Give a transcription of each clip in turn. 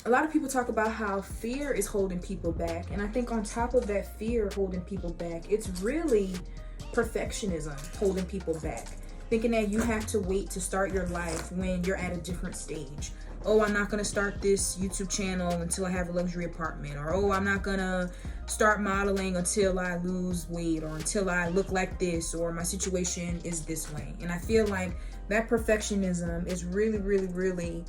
a lot of people talk about how fear is holding people back, and I think on top of that fear holding people back, it's really perfectionism holding people back. Thinking that you have to wait to start your life when you're at a different stage. Oh, I'm not gonna start this YouTube channel until I have a luxury apartment, or oh, I'm not gonna start modeling until I lose weight, or until I look like this, or my situation is this way. And I feel like that perfectionism is really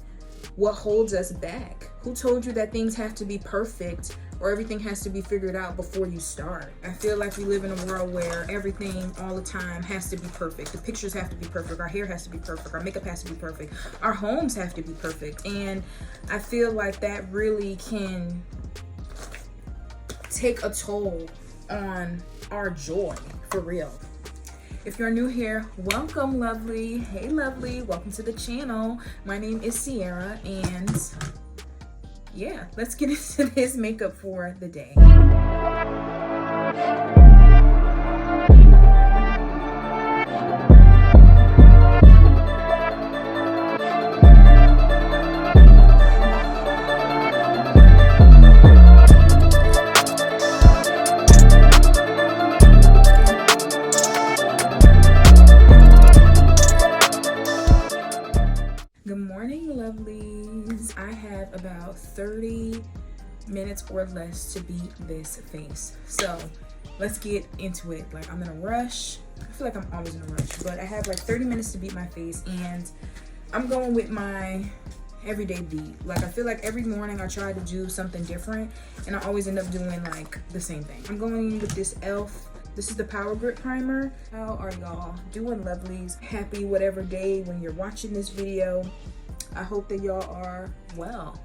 what holds us back. Who told you that things have to be perfect or everything has to be figured out before you start? I feel like we live in a world where everything all the time has to be perfect. The pictures have to be perfect, our hair has to be perfect, our makeup has to be perfect, our homes have to be perfect. And I feel like that really can take a toll on our joy, for real. If you're new here, welcome, lovely. Hey, lovely, welcome to the channel. My name is Sierra, and yeah, let's get into this makeup for the day. Good morning, lovelies. I have about 30 minutes or less to beat this face. So let's get into it. Like, I'm in a rush. I feel like I'm always in a rush, but I have like 30 minutes to beat my face, and I'm going with my everyday beat. Like, I feel like every morning I try to do something different, and I always end up doing like the same thing. I'm going with this e.l.f. This is the Power Grip Primer. How are y'all doing, lovelies? Happy whatever day when you're watching this video. I hope that y'all are well.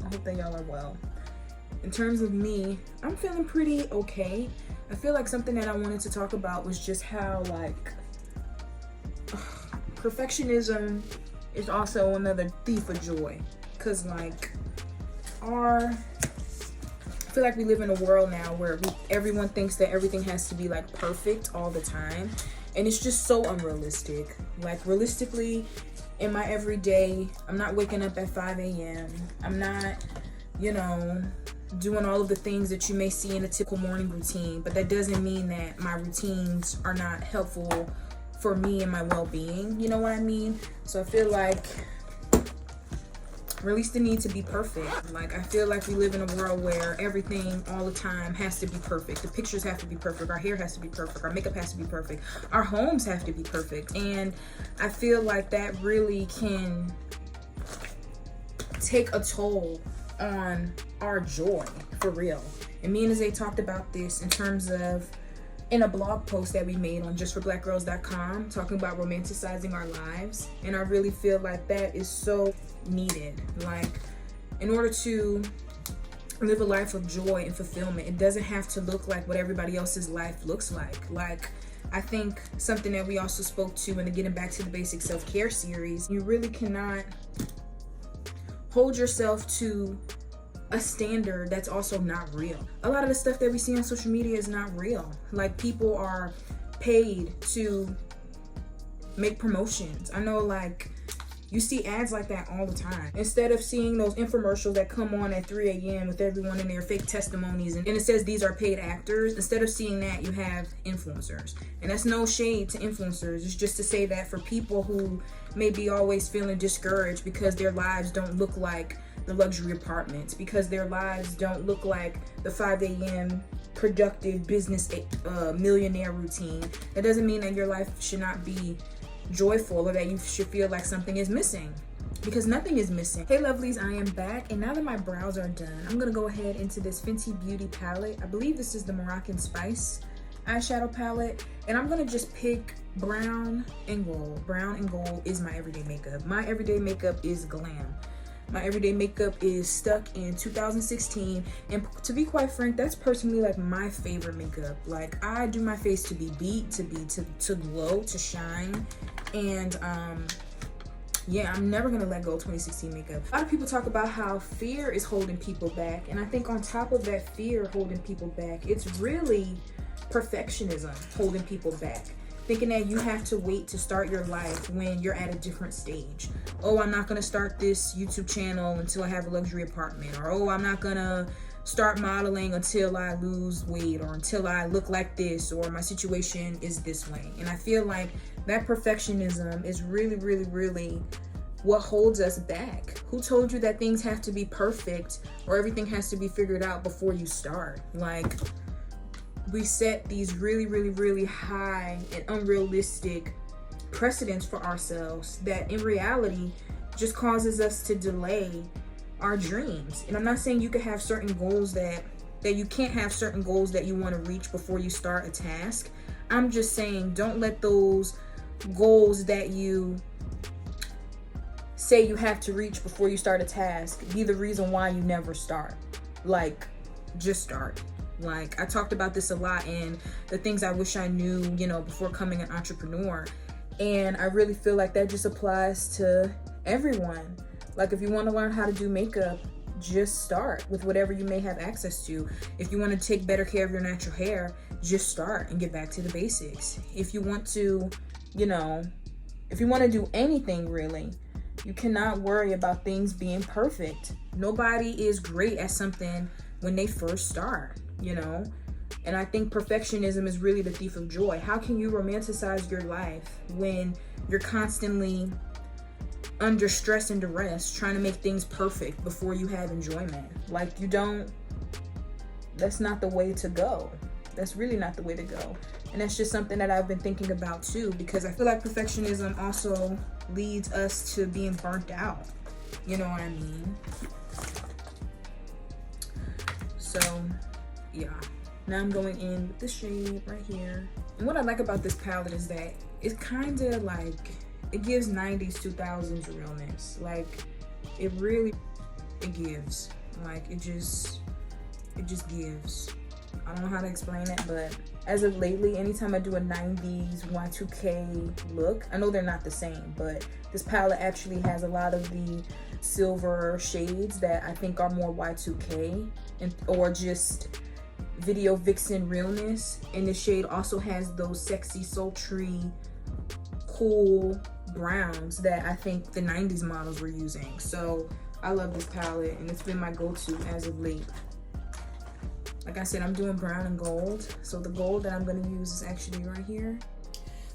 I hope that y'all are well. In terms of me, I'm feeling pretty okay. I feel like something that I wanted to talk about was just how, like, perfectionism is also another thief of joy. Cause like, I feel like we live in a world now where everyone thinks that everything has to be like perfect all the time, and it's just so unrealistic. Like, realistically, in my everyday, I'm not waking up at 5 a.m. I'm not, doing all of the things that you may see in a typical morning routine, but that doesn't mean that my routines are not helpful for me and my well-being. You know what I mean? So I feel like release the need to be perfect. Like, I feel like we live in a world where everything all the time has to be perfect. The pictures have to be perfect, our hair has to be perfect, our makeup has to be perfect, our homes have to be perfect. And I feel like that really can take a toll on our joy, for real. And me and Zay talked about this in terms of in a blog post that we made on justforblackgirls.com, talking about romanticizing our lives. And I really feel like that is so needed. Like, in order to live a life of joy and fulfillment, it doesn't have to look like what everybody else's life looks like. Like, I think something that we also spoke to in the Getting Back to the Basic Self-Care series, you really cannot hold yourself to a standard that's also not real. A lot of the stuff that we see on social media is not real. Like, people are paid to make promotions. I know, like, you see ads like that all the time. Instead of seeing those infomercials that come on at 3 a.m. with everyone in their fake testimonies and it says these are paid actors, instead of seeing that, you have influencers. And that's no shade to influencers. It's just to say that for people who may be always feeling discouraged because their lives don't look like the luxury apartments, because their lives don't look like the 5 a.m. productive business millionaire routine, that doesn't mean that your life should not be joyful or that you should feel like something is missing, because nothing is missing. Hey, lovelies, I am back, and now that my brows are done, I'm gonna go ahead into this Fenty Beauty palette. I believe this is the Moroccan Spice eyeshadow palette, and I'm gonna just pick brown and gold. Brown and gold is my everyday makeup. My everyday makeup is glam. My everyday makeup is stuck in 2016, and to be quite frank, that's personally like my favorite makeup. Like, I do my face to be beat, to glow, to shine, and yeah, I'm never gonna let go of 2016 makeup. A lot of people talk about how fear is holding people back, and I think on top of that fear holding people back, it's really perfectionism holding people back. thinking that you have to wait to start your life when you're at a different stage. Oh, I'm not gonna start this YouTube channel until I have a luxury apartment, or oh, I'm not gonna start modeling until I lose weight, or until I look like this, or my situation is this way. And I feel like that perfectionism is really, really, really what holds us back. Who told you that things have to be perfect or everything has to be figured out before you start? Like, we set these really, really, really high and unrealistic precedents for ourselves that in reality just causes us to delay our dreams. And I'm not saying you can have certain goals that you can't have certain goals that you want to reach before you start a task. I'm just saying, don't let those goals that you say you have to reach before you start a task be the reason why you never start. Like, just start. Like, I talked about this a lot in the things I wish I knew, before becoming an entrepreneur. And I really feel like that just applies to everyone. Like, if you want to learn how to do makeup, just start with whatever you may have access to. If you want to take better care of your natural hair, just start and get back to the basics. If you want to, if you want to do anything really, you cannot worry about things being perfect. Nobody is great at something when they first start, And I think perfectionism is really the thief of joy. How can you romanticize your life when you're constantly under stress and duress trying to make things perfect before you have enjoyment? Like, that's not the way to go. That's really not the way to go. And that's just something that I've been thinking about too, because I feel like perfectionism also leads us to being burnt out. You know what I mean? So, yeah. Now I'm going in with the shade right here. And what I like about this palette is that it's kind of like, it gives 90s, 2000s realness. Like, it gives. Like, it just gives. I don't know how to explain it, but as of lately, anytime I do a 90s Y2K look, I know they're not the same, but this palette actually has a lot of the silver shades that I think are more Y2K or just video vixen realness. And the shade also has those sexy, sultry, cool browns that I think the 90s models were using. So I love this palette, and it's been my go-to as of late. Like I said, I'm doing brown and gold. So the gold that I'm going to use is actually right here.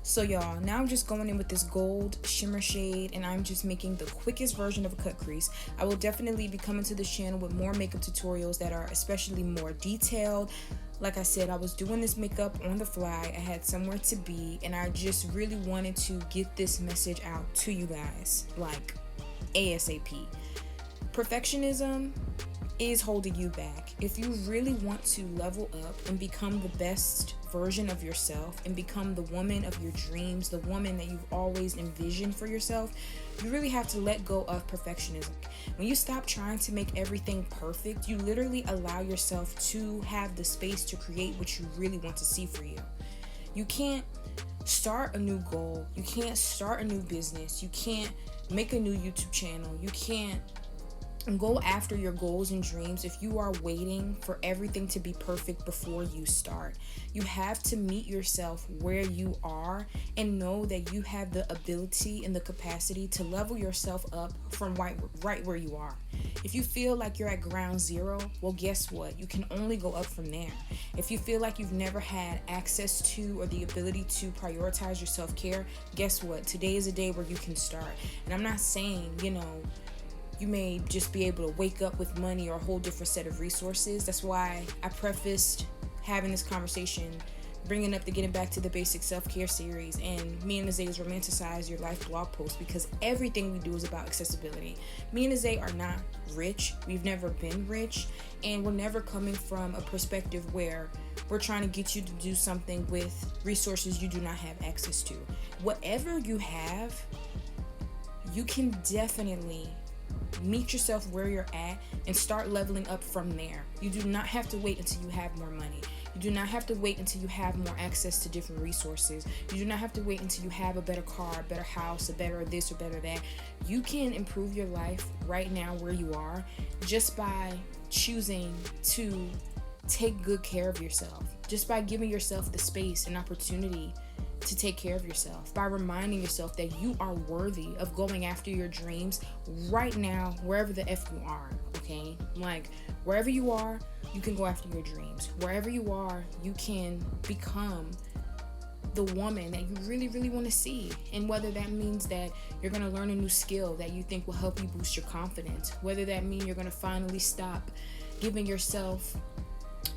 So y'all, now I'm just going in with this gold shimmer shade, and I'm just making the quickest version of a cut crease. I will definitely be coming to this channel with more makeup tutorials that are especially more detailed. Like I said, I was doing this makeup on the fly. I had somewhere to be, and I just really wanted to get this message out to you guys, like ASAP. Perfectionism is holding you back. If you really want to level up and become the best version of yourself and become the woman of your dreams, the woman that you've always envisioned for yourself, you really have to let go of perfectionism. When you stop trying to make everything perfect, you literally allow yourself to have the space to create what you really want to see for you. You can't start a new goal. You can't start a new business. You can't make a new YouTube channel. You can't go after your goals and dreams if you are waiting for everything to be perfect before you start. You have to meet yourself where you are and know that you have the ability and the capacity to level yourself up from right where you are. If you feel like you're at ground zero, well, guess what? You can only go up from there. If you feel like you've never had access to or the ability to prioritize your self-care, guess what? Today is a day where you can start. And I'm not saying, you may just be able to wake up with money or a whole different set of resources. That's why I prefaced having this conversation, bringing up the Getting Back to the Basic Self-Care series and me and Azay's Romanticize Your Life blog post, because everything we do is about accessibility. Me and Azay are not rich. We've never been rich, and we're never coming from a perspective where we're trying to get you to do something with resources you do not have access to. Whatever you have, you can definitely meet yourself where you're at and start leveling up from there. You do not have to wait until you have more money. You do not have to wait until you have more access to different resources. You do not have to wait until you have a better car, a better house, a better this or better that. You can improve your life right now where you are just by choosing to take good care of yourself, just by giving yourself the space and opportunity to take care of yourself, by reminding yourself that you are worthy of going after your dreams right now, wherever the F you are, okay? Like, wherever you are, you can go after your dreams. Wherever you are, you can become the woman that you really, really want to see. And whether that means that you're going to learn a new skill that you think will help you boost your confidence, whether that means you're going to finally stop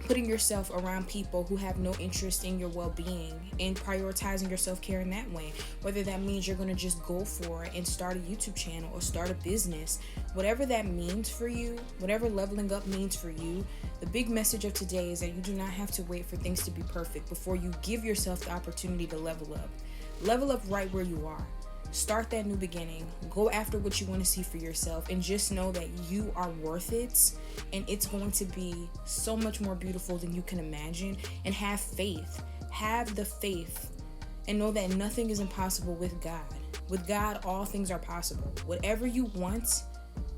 putting yourself around people who have no interest in your well-being and prioritizing your self-care in that way, whether that means you're going to just go for it and start a YouTube channel or start a business, whatever that means for you, whatever leveling up means for you, the big message of today is that you do not have to wait for things to be perfect before you give yourself the opportunity to level up. Level up right where you are. Start that new beginning. Go after what you want to see for yourself, and just know that you are worth it, and it's going to be so much more beautiful than you can imagine. And have faith. Have the faith, and know that nothing is impossible with God. With God, all things are possible. Whatever you want,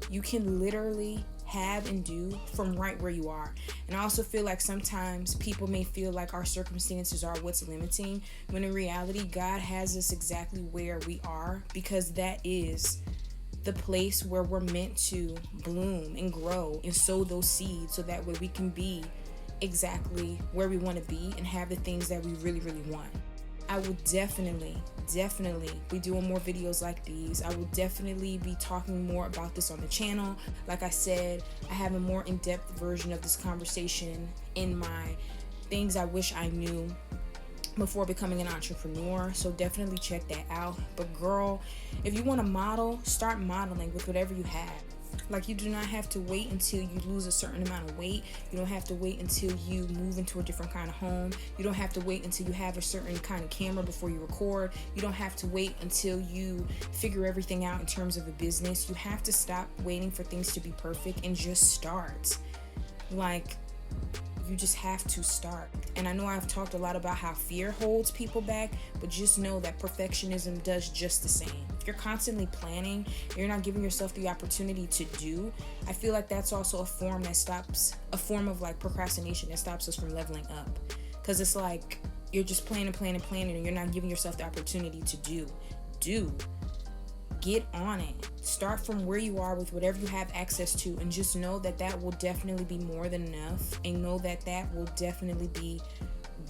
you can literally have and do from right where you are. And I also feel like sometimes people may feel like our circumstances are what's limiting, when in reality, God has us exactly where we are, because that is the place where we're meant to bloom and grow and sow those seeds, so that way we can be exactly where we want to be and have the things that we really, really want. I will definitely be doing more videos like these. I will definitely be talking more about this on the channel. Like I said, I have a more in-depth version of this conversation in my things I wish I knew before becoming an entrepreneur, so definitely check that out. But girl, if you want to model, start modeling with whatever you have. Like, you do not have to wait until you lose a certain amount of weight. You don't have to wait until you move into a different kind of home. You don't have to wait until you have a certain kind of camera before you record. You don't have to wait until you figure everything out in terms of a business. You have to stop waiting for things to be perfect and just start. Like, you just have to start. And I know I've talked a lot about how fear holds people back, but just know that perfectionism does just the same. If you're constantly planning, you're not giving yourself the opportunity to do, I feel like that's also a form of like procrastination that stops us from leveling up. Because it's like you're just planning and you're not giving yourself the opportunity to do. Get on it. Start from where you are with whatever you have access to, and just know that that will definitely be more than enough, and know that that will definitely be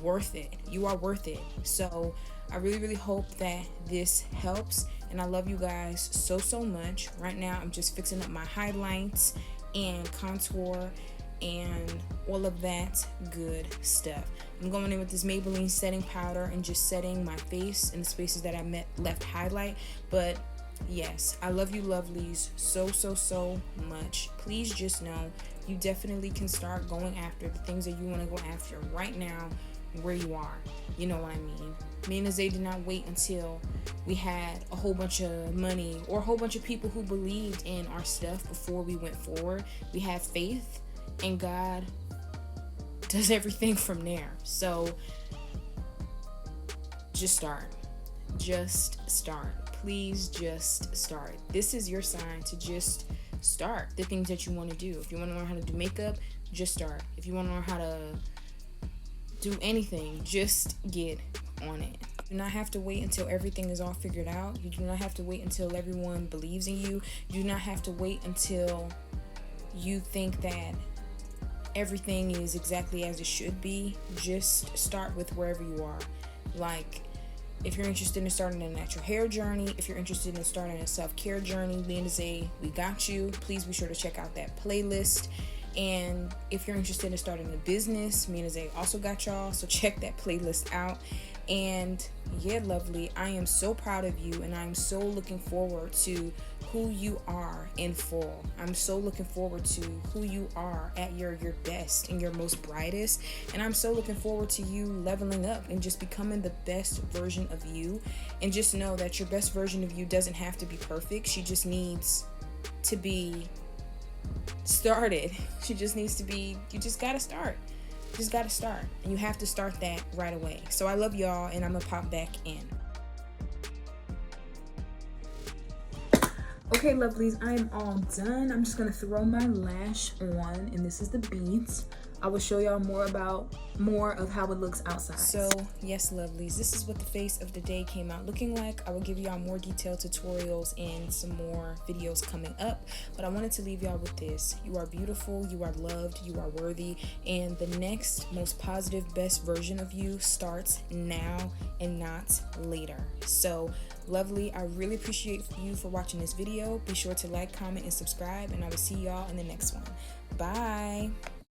worth it. You are worth it. So I really, really hope that this helps, and I love you guys so much. Right now I'm just fixing up my highlights and contour and all of that good stuff. I'm going in with this Maybelline setting powder and just setting my face in the spaces that I left highlight. But yes, I love you, lovelies, so much. Please just know you definitely can start going after the things that you want to go after right now where you are. You know what I mean? Me and Zay did not wait until we had a whole bunch of money or a whole bunch of people who believed in our stuff before we went forward. We have faith, and God does everything from there. So just start. Please just start. This is your sign to just start the things that you want to do. If you want to learn how to do makeup, just start. If you want to learn how to do anything, just get on it. You do not have to wait until everything is all figured out. You do not have to wait until everyone believes in you. You do not have to wait until you think that everything is exactly as it should be. Just start with wherever you are. Like, if you're interested in starting a natural hair journey, if you're interested in starting a self-care journey, me and Zay, we got you. Please be sure to check out that playlist. And if you're interested in starting a business, me and Zay also got y'all, so check that playlist out. And yeah, lovely, I am so proud of you, and I'm so looking forward to who you are in full. I'm so looking forward to who you are at your best and your most brightest. And I'm so looking forward to you leveling up and just becoming the best version of you. And just know that your best version of you doesn't have to be perfect. She just needs to be started. She just needs to be, you just gotta start. You just gotta start. And you have to start that right away. So I love y'all, and I'm gonna pop back in. Okay, lovelies, I am all done. I'm just gonna throw my lash on, and this is the beads. I will show y'all more of how it looks outside. So yes, lovelies, this is what the face of the day came out looking like. I will give y'all more detailed tutorials and some more videos coming up, but I wanted to leave y'all with this. You are beautiful, you are loved, you are worthy, and the next most positive, best version of you starts now and not later. So lovely, I really appreciate you for watching this video. Be sure to like, comment, and subscribe, and I will see y'all in the next one. Bye.